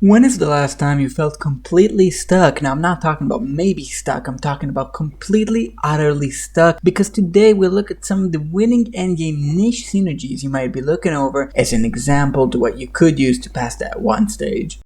When is the last time you felt completely stuck? Now, I'm not talking about maybe stuck, I'm talking about completely, utterly stuck, because today we'll look at some of the winning endgame niche synergies you might be looking over as an example to what you could use to pass that one stage.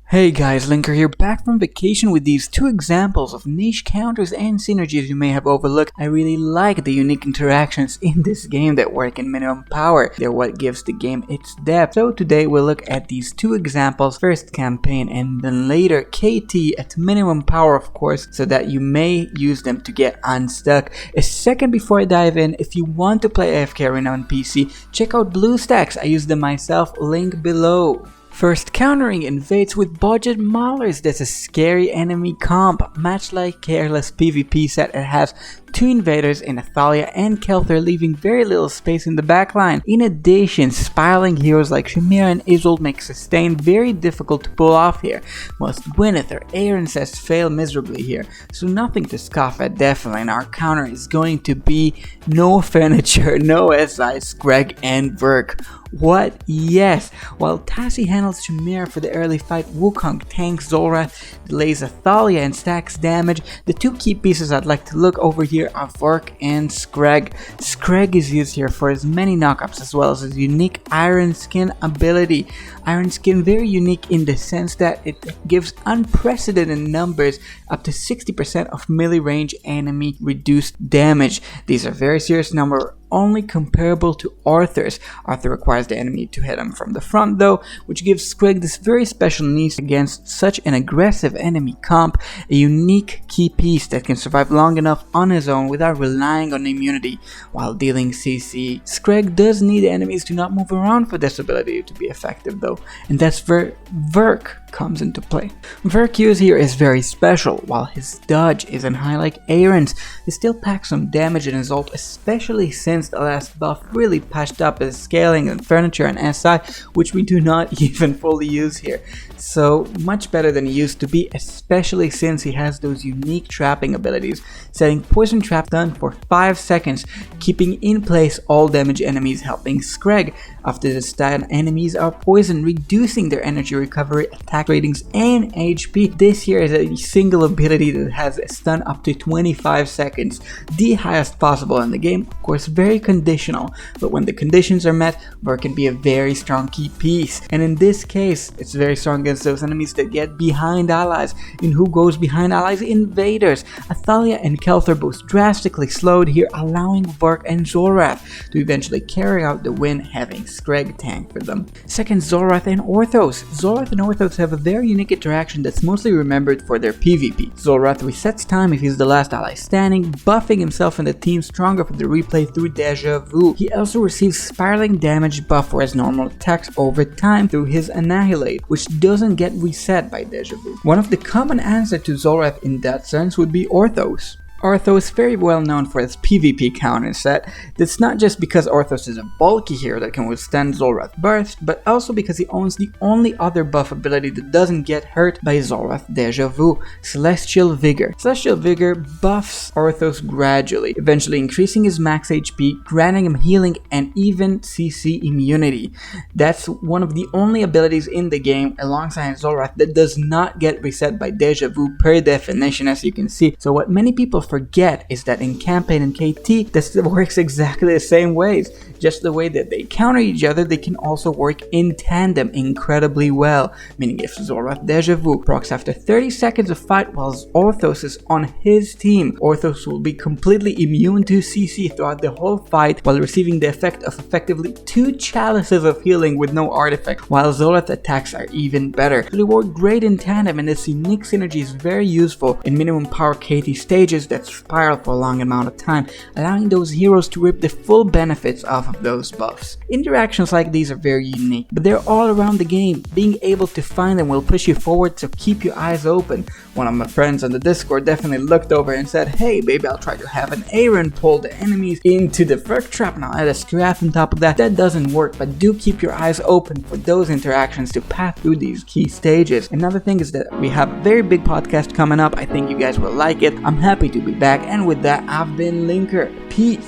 Hey guys, Linker here, back from vacation with these two examples of niche counters and synergies you may have overlooked. I really like the unique interactions in this game that work in minimum power. They're what gives the game its depth. So today we'll look at these two examples, first campaign and then later KT at minimum power, of course, so that you may use them to get unstuck. A second before I dive in, if you want to play AFKArena on PC, check out BlueStacks. I use them myself, link below. First, countering invades with budget maulers. That's a scary enemy comp, match like careless PvP set. It has two invaders in Athalia and Kelther, leaving very little space in the backline. In addition, spiraling heroes like Chimera and Isolde make sustain very difficult to pull off here. Most Gwyneth or Aaron says fail miserably here, so nothing to scoff at definitely, and our counter is going to be no furniture, no SI, Greg and Verk. What? Yes! While Tassie handles Chimera for the early fight, Wukong tanks Zorath, delays Athalia and stacks damage. The two key pieces I'd like to look over here are Verk and Screg. Screg is used here for his many knockups as well as his unique Iron Skin ability. Iron Skin very unique in the sense that it gives unprecedented numbers, up to 60% of melee range enemy reduced damage. These are very serious numbers, only comparable to Arthur's. Arthur requires the enemy to hit him from the front though, which gives Screg this very special niche against such an aggressive enemy comp, a unique key piece that can survive long enough on his own without relying on immunity while dealing CC. Screg does need enemies to not move around for this ability to be effective though, and that's where Verk comes into play. Verk use here is very special. While his dodge isn't high like Aaron's, he still packs some damage in his ult, especially since the last buff really patched up his scaling and furniture and SI, which we do not even fully use here. So much better than he used to be, especially since he has those unique trapping abilities, setting poison trap stun for 5 seconds, keeping in place all damage enemies, helping Screg. After the stun, enemies are poisoned, reducing their energy recovery, attack ratings, and HP. This here is a single ability that has a stun up to 25 seconds, the highest possible in the game. Of course, very conditional, but when the conditions are met, Verk can be a very strong key piece. And in this case, it's very strong against those enemies that get behind allies. And who goes behind allies? Invaders. Athalia and Kelther both drastically slowed here, allowing Verk and Zorath to eventually carry out the win, having Screg tank for them. Second, Zorath and Orthos. Zorath and Orthos have a very unique interaction that's mostly remembered for their PvP. Zorath resets time if he's the last ally standing, buffing himself and the team stronger for the replay through Deja Vu. He also receives spiraling damage buff for his normal attacks over time through his Annihilate, which doesn't get reset by Deja Vu. One of the common answers to Zorath in that sense would be Orthos. Orthos is very well known for his PvP counter set. That's not just because Orthos is a bulky hero that can withstand Zorath burst, but also because he owns the only other buff ability that doesn't get hurt by Zorath Deja Vu, Celestial Vigor. Celestial Vigor buffs Orthos gradually, eventually increasing his max HP, granting him healing and even CC immunity. That's one of the only abilities in the game alongside Zorath that does not get reset by Deja Vu per definition, as you can see. So what many people forget is that in campaign and KT, this works exactly the same ways. Just the way that they counter each other, they can also work in tandem incredibly well. Meaning if Zorath Deja Vu procs after 30 seconds of fight while Orthos is on his team, Orthos will be completely immune to CC throughout the whole fight while receiving the effect of effectively 2 chalices of healing with no artifact, while Zorath attacks are even better. So they work great in tandem, and this unique synergy is very useful in minimum power KT stages that spiral for a long amount of time, allowing those heroes to reap the full benefits of those buffs. Interactions like these are very unique, but they're all around the game. Being able to find them will push you forward, so keep your eyes open. One of my friends on the Discord definitely looked over and said, hey, maybe I'll try to have an Aaron pull the enemies into the Verk trap and I'll add a Scrap on top of that. That doesn't work, but do keep your eyes open for those interactions to pass through these key stages. Another thing is that we have a very big podcast coming up. I think you guys will like it. I'm happy to be back, and with that, I've been Linker. Peace.